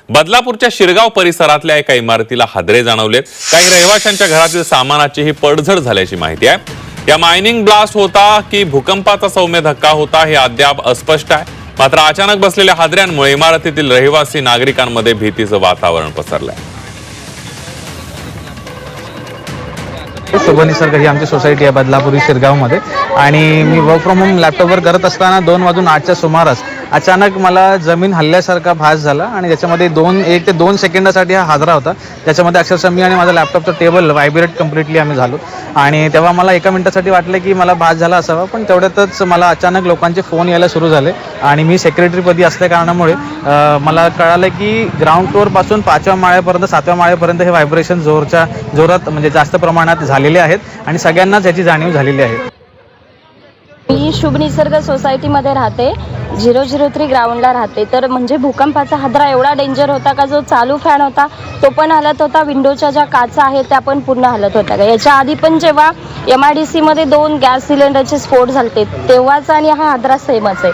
बदलापूरच्या शिरगाव परिसरातल्या एका इमारतीला हादरे जाणवलेत। काही रहिवाशांच्या घरातील सामानाचीही पडझड झाल्याची माहिती आहे। या मायनिंग ब्लास्ट होता की भूकंपाचा सौम्य धक्का होता हे अद्याप अस्पष्ट आहे। मात्र अचानक बसलेल्या हादऱ्यांमुळे इमारतीतील रहिवासी नागरिकांमध्ये भीतीचं वातावरण पसरलंय। शुभ निसर्ग ही आमची सोसायटी आहे बदलापूर शिरगावमध्ये आणि मी वर्क फ्रॉम होम लॅपटॉपवर करत असताना 2:08च्या सुमारास अचानक मला जमीन हल्ल्यासारखा भास झाला आणि त्याच्यामध्ये 1 ते 2 सेकंदासाठी हा हादरा होता। त्याच्यामध्ये अक्षरशः मी आणि माझा लॅपटॉपचं टेबल व्हायब्रेट कम्प्लिटली आम्ही झालो आणि तेव्हा मला 1 मिनिटासाठी वाटलं की मला भास झाला असावा, पण तेवढ्यातच मला अचानक लोकांचे फोन यायला सुरू झाले आणि मी सेक्रेटरीपदी असल्या कारणामुळे मला कळालं की ग्राउंड फ्लोअरपासून 5व्या माळ्यापर्यंत 7व्या माळ्यापर्यंत हे व्हायब्रेशन जोरात म्हणजे जास्त प्रमाणात झालेले आहेत आणि सगळ्यांनाच याची जाणीव झालेली आहे। मी शुभ निसर्ग सोसायटीमध्ये राहते, 003 ग्राउंडला राहते। तर म्हणजे भूकंपाचा हादरा एवढा डेंजर होता का जो चालू फॅन होता तो पण हलत होता, विंडोच्या ज्या काचा आहेत त्या पण पूर्ण हलत होत्या। याच्या आधी पण जेव्हा MIDC मध्ये 2 गॅस सिलेंडरचे स्फोट झाले तेव्हाचा आणि हा हादरा सेमच आहे।